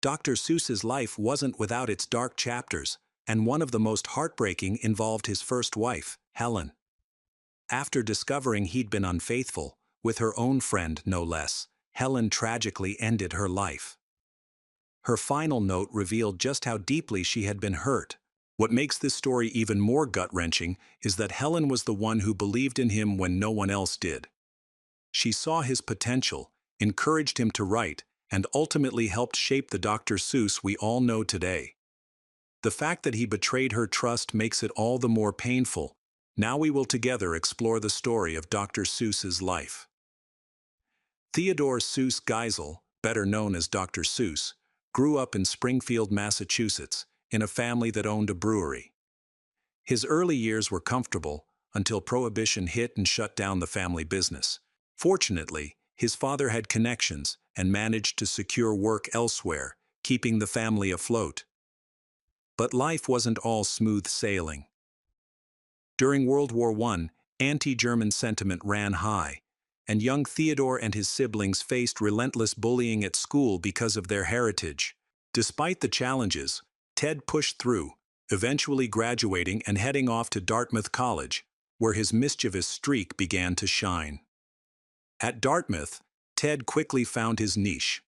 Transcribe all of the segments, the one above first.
Dr. Seuss's life wasn't without its dark chapters, and one of the most heartbreaking involved his first wife, Helen. After discovering he'd been unfaithful, with her own friend no less, Helen tragically ended her life. Her final note revealed just how deeply she had been hurt. What makes this story even more gut-wrenching is that Helen was the one who believed in him when no one else did. She saw his potential, encouraged him to write, and ultimately helped shape the Dr. Seuss we all know today. The fact that he betrayed her trust makes it all the more painful. Now we will together explore the story of Dr. Seuss's life. Theodore Seuss Geisel, better known as Dr. Seuss, grew up in Springfield, Massachusetts, in a family that owned a brewery. His early years were comfortable until Prohibition hit and shut down the family business. Fortunately, his father had connections and managed to secure work elsewhere, keeping the family afloat. But life wasn't all smooth sailing. During World War I, anti-German sentiment ran high, and young Theodore and his siblings faced relentless bullying at school because of their heritage. Despite the challenges, Ted pushed through, eventually graduating and heading off to Dartmouth College, where his mischievous streak began to shine. At Dartmouth, Ted quickly found his niche.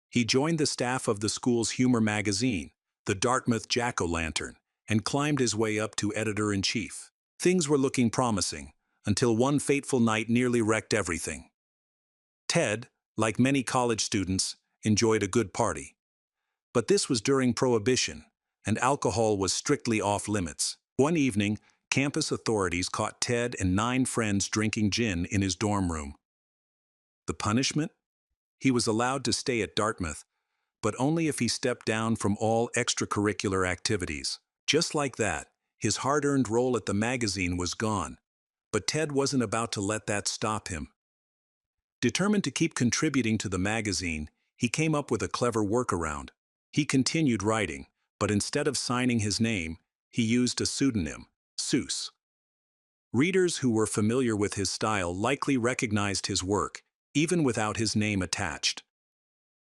He joined the staff of the school's humor magazine, the Dartmouth Jack-O-Lantern, and climbed his way up to editor-in-chief. Things were looking promising, until one fateful night nearly wrecked everything. Ted, like many college students, enjoyed a good party. But this was during Prohibition, and alcohol was strictly off-limits. One evening, campus authorities caught Ted and 9 friends drinking gin in his dorm room. The punishment? He was allowed to stay at Dartmouth, but only if he stepped down from all extracurricular activities. Just like that, his hard-earned role at the magazine was gone. But Ted wasn't about to let that stop him. Determined to keep contributing to the magazine, he came up with a clever workaround. He continued writing, but instead of signing his name, he used a pseudonym, Seuss. Readers who were familiar with his style likely recognized his work, even without his name attached.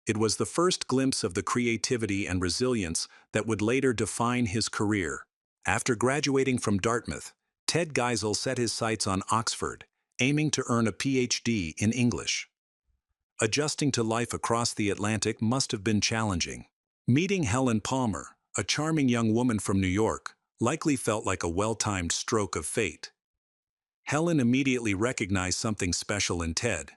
It was the first glimpse of the creativity and resilience that would later define his career. After graduating from Dartmouth, Ted Geisel set his sights on Oxford, aiming to earn a PhD in English. Adjusting to life across the Atlantic must have been challenging. Meeting Helen Palmer, a charming young woman from New York, likely felt like a well-timed stroke of fate. Helen immediately recognized something special in Ted.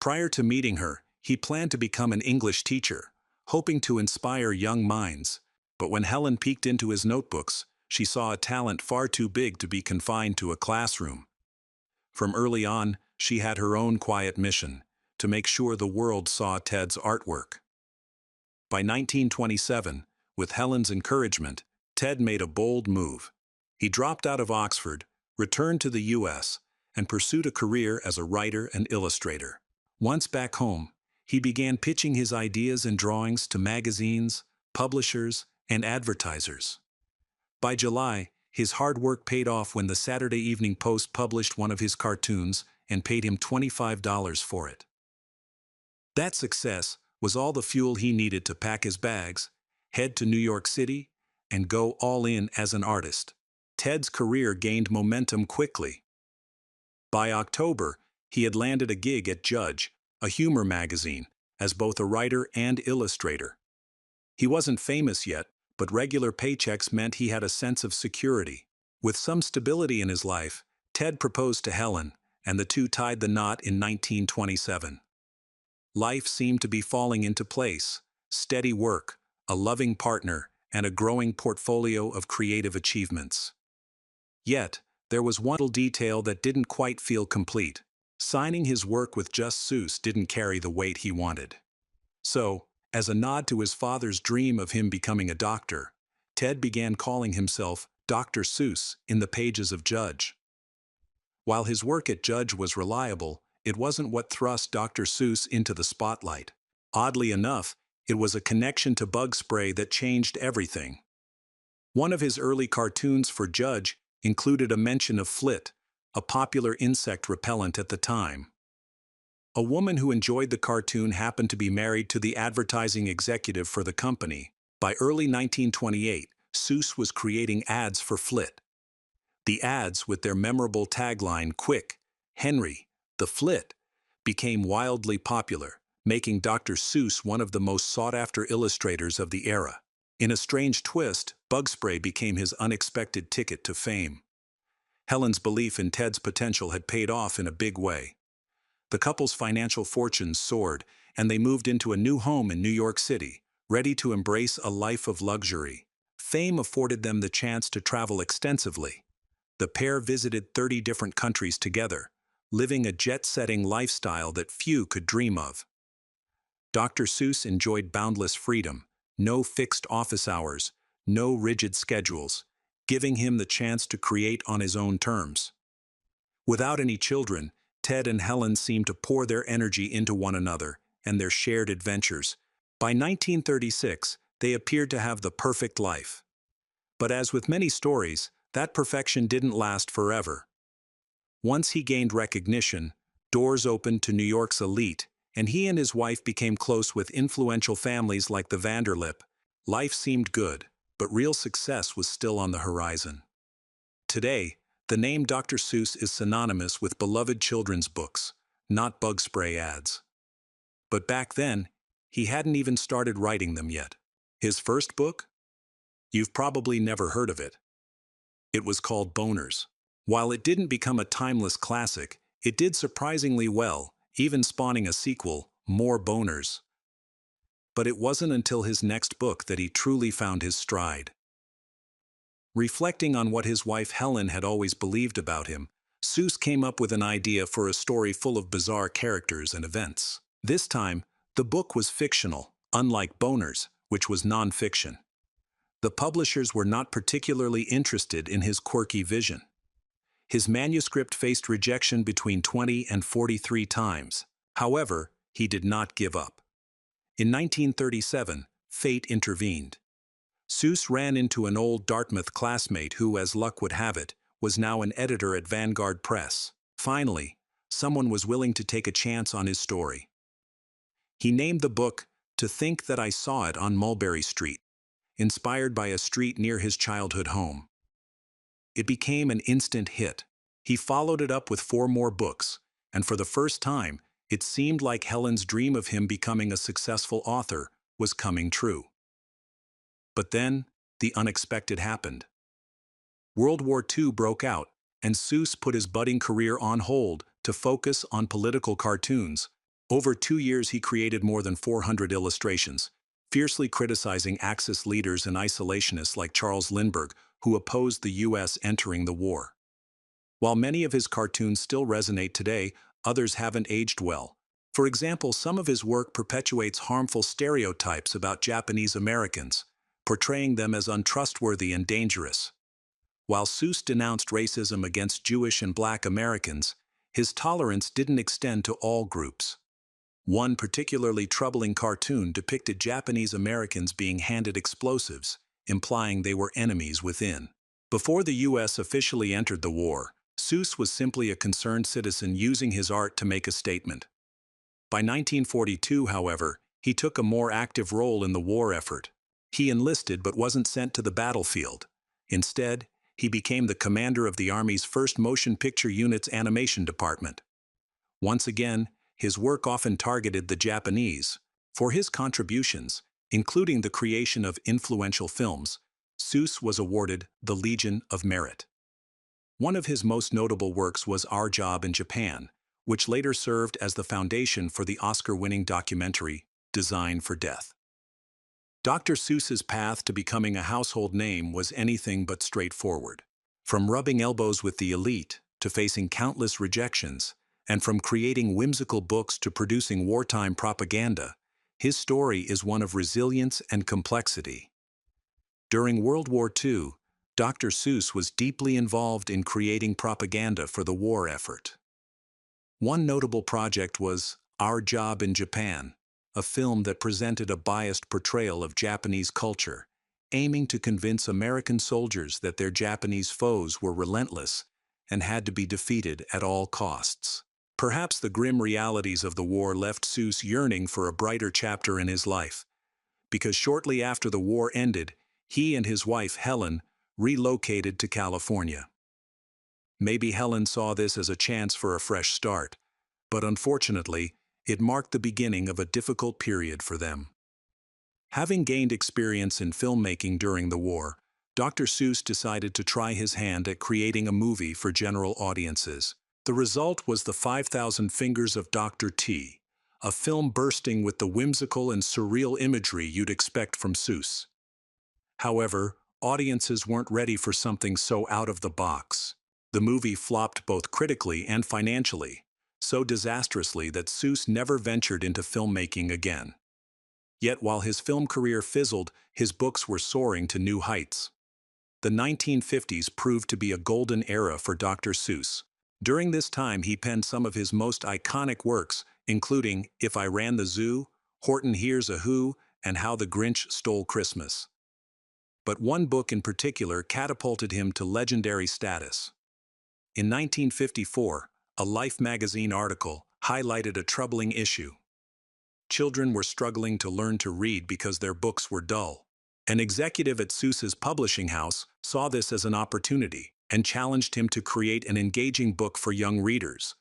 Prior to meeting her, he planned to become an English teacher, hoping to inspire young minds. But when Helen peeked into his notebooks, she saw a talent far too big to be confined to a classroom. From early on, she had her own quiet mission, to make sure the world saw Ted's artwork. By 1927, with Helen's encouragement, Ted made a bold move. He dropped out of Oxford, returned to the U.S., and pursued a career as a writer and illustrator. Once back home, he began pitching his ideas and drawings to magazines, publishers, and advertisers. By July, his hard work paid off when the Saturday Evening Post published one of his cartoons and paid him $25 for it. That success was all the fuel he needed to pack his bags, head to New York City, and go all in as an artist. Ted's career gained momentum quickly. By October, he had landed a gig at Judge, a humor magazine, as both a writer and illustrator. He wasn't famous yet, but regular paychecks meant he had a sense of security. With some stability in his life, Ted proposed to Helen, and the two tied the knot in 1927. Life seemed to be falling into place: steady work, a loving partner, and a growing portfolio of creative achievements. Yet, there was one little detail that didn't quite feel complete. Signing his work with just Seuss didn't carry the weight he wanted. So, as a nod to his father's dream of him becoming a doctor, Ted began calling himself Dr. Seuss in the pages of Judge. While his work at Judge was reliable, it wasn't what thrust Dr. Seuss into the spotlight. Oddly enough, it was a connection to bug spray that changed everything. One of his early cartoons for Judge included a mention of Flit, a popular insect repellent at the time. A woman who enjoyed the cartoon happened to be married to the advertising executive for the company. By early 1928, Seuss was creating ads for Flit. The ads, with their memorable tagline, "Quick, Henry, the Flit," became wildly popular, making Dr. Seuss one of the most sought-after illustrators of the era. In a strange twist, bug spray became his unexpected ticket to fame. Helen's belief in Ted's potential had paid off in a big way. The couple's financial fortunes soared, and they moved into a new home in New York City, ready to embrace a life of luxury. Fame afforded them the chance to travel extensively. The pair visited 30 different countries together, living a jet-setting lifestyle that few could dream of. Dr. Seuss enjoyed boundless freedom, no fixed office hours, no rigid schedules, giving him the chance to create on his own terms. Without any children, Ted and Helen seemed to pour their energy into one another and their shared adventures. By 1936, they appeared to have the perfect life. But as with many stories, that perfection didn't last forever. Once he gained recognition, doors opened to New York's elite, and he and his wife became close with influential families like the Vanderlip. Life seemed good, but real success was still on the horizon. Today, the name Dr. Seuss is synonymous with beloved children's books, not bug spray ads. But back then, he hadn't even started writing them yet. His first book? You've probably never heard of it. It was called Boners. While it didn't become a timeless classic, it did surprisingly well, even spawning a sequel, More Boners. But it wasn't until his next book that he truly found his stride. Reflecting on what his wife Helen had always believed about him, Seuss came up with an idea for a story full of bizarre characters and events. This time, the book was fictional, unlike Boners, which was non-fiction. The publishers were not particularly interested in his quirky vision. His manuscript faced rejection between 20 and 43 times. However, he did not give up. In 1937, fate intervened. Seuss ran into an old Dartmouth classmate who, as luck would have it, was now an editor at Vanguard Press. Finally, someone was willing to take a chance on his story. He named the book To Think That I Saw It on Mulberry Street, inspired by a street near his childhood home. It became an instant hit. He followed it up with 4 more books, and for the first time, it seemed like Helen's dream of him becoming a successful author was coming true. But then, the unexpected happened. World War II broke out, and Seuss put his budding career on hold to focus on political cartoons. Over 2 years he created more than 400 illustrations, fiercely criticizing Axis leaders and isolationists like Charles Lindbergh, who opposed the U.S. entering the war. While many of his cartoons still resonate today, others haven't aged well. For example, some of his work perpetuates harmful stereotypes about Japanese Americans, portraying them as untrustworthy and dangerous. While Seuss denounced racism against Jewish and Black Americans, his tolerance didn't extend to all groups. One particularly troubling cartoon depicted Japanese Americans being handed explosives, implying they were enemies within. Before the U.S. officially entered the war, Seuss was simply a concerned citizen using his art to make a statement. By 1942, however, he took a more active role in the war effort. He enlisted but wasn't sent to the battlefield. Instead, he became the commander of the Army's first motion picture unit's animation department. Once again, his work often targeted the Japanese. For his contributions, including the creation of influential films, Seuss was awarded the Legion of Merit. One of his most notable works was Our Job in Japan, which later served as the foundation for the Oscar-winning documentary Design for Death. Dr. Seuss's path to becoming a household name was anything but straightforward. From rubbing elbows with the elite to facing countless rejections, and from creating whimsical books to producing wartime propaganda, his story is one of resilience and complexity. During World War II, Dr. Seuss was deeply involved in creating propaganda for the war effort. One notable project was Our Job in Japan, a film that presented a biased portrayal of Japanese culture, aiming to convince American soldiers that their Japanese foes were relentless and had to be defeated at all costs. Perhaps the grim realities of the war left Seuss yearning for a brighter chapter in his life, because shortly after the war ended, he and his wife Helen relocated to California. Maybe Helen saw this as a chance for a fresh start, but unfortunately, it marked the beginning of a difficult period for them. Having gained experience in filmmaking during the war, Dr. Seuss decided to try his hand at creating a movie for general audiences. The result was The 5,000 Fingers of Dr. T, a film bursting with the whimsical and surreal imagery you'd expect from Seuss. However, audiences weren't ready for something so out of the box. The movie flopped both critically and financially, so disastrously that Seuss never ventured into filmmaking again. Yet while his film career fizzled, his books were soaring to new heights. The 1950s proved to be a golden era for Dr. Seuss. During this time he penned some of his most iconic works, including If I Ran the Zoo, Horton Hears a Who, and How the Grinch Stole Christmas. But one book in particular catapulted him to legendary status. In 1954, a Life magazine article highlighted a troubling issue. Children were struggling to learn to read because their books were dull. An executive at Seuss's publishing house saw this as an opportunity and challenged him to create an engaging book for young readers.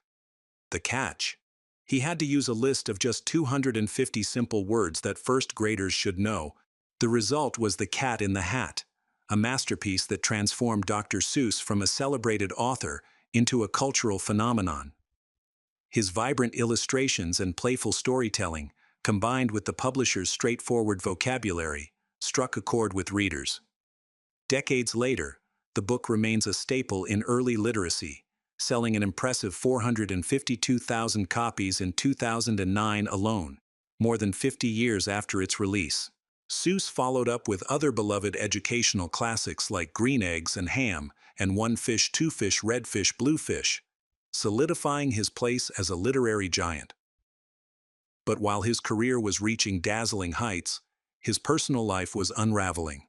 The catch? He had to use a list of just 250 simple words that first graders should know. The result was The Cat in the Hat, a masterpiece that transformed Dr. Seuss from a celebrated author into a cultural phenomenon. His vibrant illustrations and playful storytelling, combined with the publisher's straightforward vocabulary, struck a chord with readers. Decades later, the book remains a staple in early literacy, selling an impressive 452,000 copies in 2009 alone, more than 50 years after its release. Seuss followed up with other beloved educational classics like Green Eggs and Ham and One Fish, Two Fish, Red Fish, Blue Fish, solidifying his place as a literary giant. But while his career was reaching dazzling heights, his personal life was unraveling.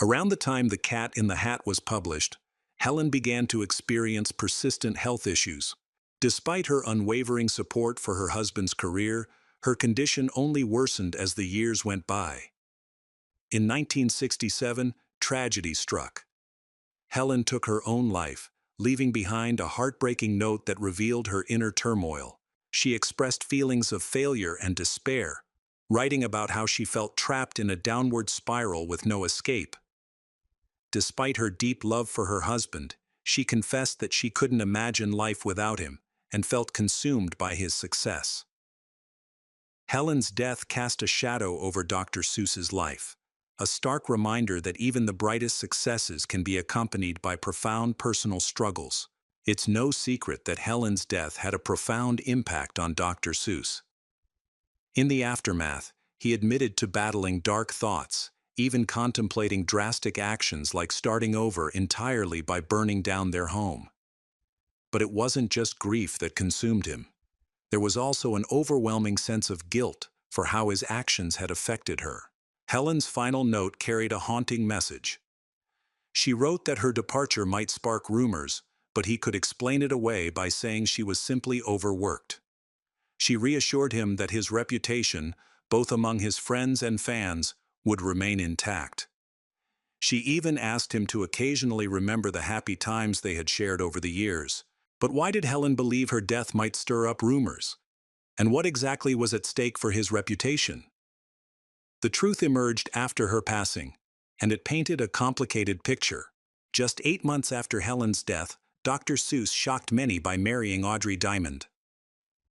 Around the time The Cat in the Hat was published, Helen began to experience persistent health issues. Despite her unwavering support for her husband's career, her condition only worsened as the years went by. In 1967, tragedy struck. Helen took her own life, leaving behind a heartbreaking note that revealed her inner turmoil. She expressed feelings of failure and despair, writing about how she felt trapped in a downward spiral with no escape. Despite her deep love for her husband, she confessed that she couldn't imagine life without him and felt consumed by his success. Helen's death cast a shadow over Dr. Seuss's life, a stark reminder that even the brightest successes can be accompanied by profound personal struggles. It's no secret that Helen's death had a profound impact on Dr. Seuss. In the aftermath, he admitted to battling dark thoughts, even contemplating drastic actions like starting over entirely by burning down their home. But it wasn't just grief that consumed him. There was also an overwhelming sense of guilt for how his actions had affected her. Helen's final note carried a haunting message. She wrote that her departure might spark rumors, but he could explain it away by saying she was simply overworked. She reassured him that his reputation, both among his friends and fans, would remain intact. She even asked him to occasionally remember the happy times they had shared over the years. But why did Helen believe her death might stir up rumors? And what exactly was at stake for his reputation? The truth emerged after her passing, and it painted a complicated picture. Just 8 months after Helen's death, Dr. Seuss shocked many by marrying Audrey Diamond.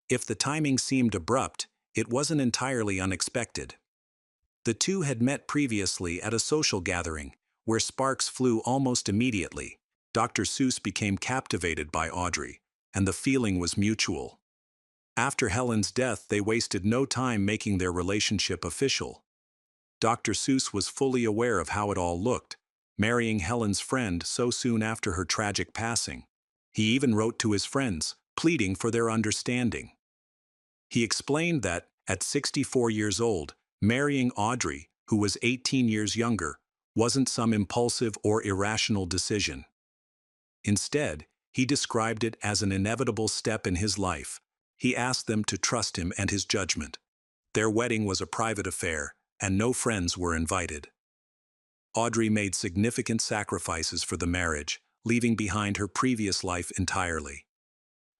If the timing seemed abrupt, it wasn't entirely unexpected. The two had met previously at a social gathering, where sparks flew almost immediately. Dr. Seuss became captivated by Audrey, and the feeling was mutual. After Helen's death, they wasted no time making their relationship official. Dr. Seuss was fully aware of how it all looked, marrying Helen's friend so soon after her tragic passing. He even wrote to his friends, pleading for their understanding. He explained that, at 64 years old, marrying Audrey, who was 18 years younger, wasn't some impulsive or irrational decision. Instead, He described it as an inevitable step in his life. He asked them to trust him and his judgment. Their wedding was a private affair, and no friends were invited. Audrey made significant sacrifices for the marriage, leaving behind her previous life entirely.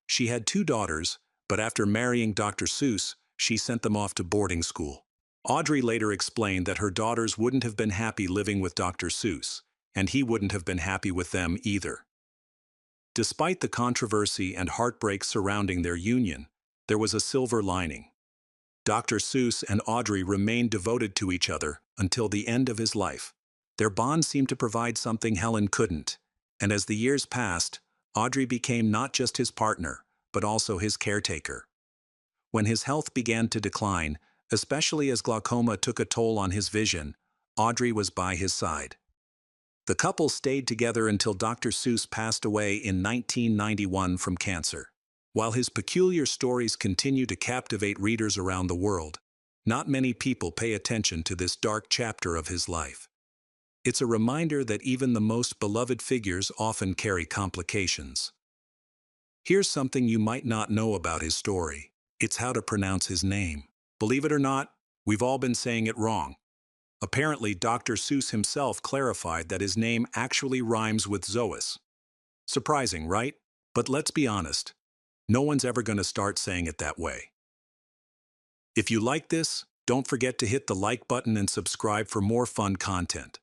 She had 2 daughters, but after marrying Dr. Seuss, she sent them off to boarding school. Audrey later explained that her daughters wouldn't have been happy living with Dr. Seuss, and he wouldn't have been happy with them either. Despite the controversy and heartbreak surrounding their union, there was a silver lining. Dr. Seuss and Audrey remained devoted to each other until the end of his life. Their bond seemed to provide something Helen couldn't, and as the years passed, Audrey became not just his partner, but also his caretaker. When his health began to decline, especially as glaucoma took a toll on his vision, Audrey was by his side. The couple stayed together until Dr. Seuss passed away in 1991 from cancer. While his peculiar stories continue to captivate readers around the world, not many people pay attention to this dark chapter of his life. It's a reminder that even the most beloved figures often carry complications. Here's something you might not know about his story. It's how to pronounce his name. Believe it or not, we've all been saying it wrong. Apparently, Dr. Seuss himself clarified that his name actually rhymes with Seuss. Surprising, right? But let's be honest. No one's ever going to start saying it that way. If you like this, don't forget to hit the like button and subscribe for more fun content.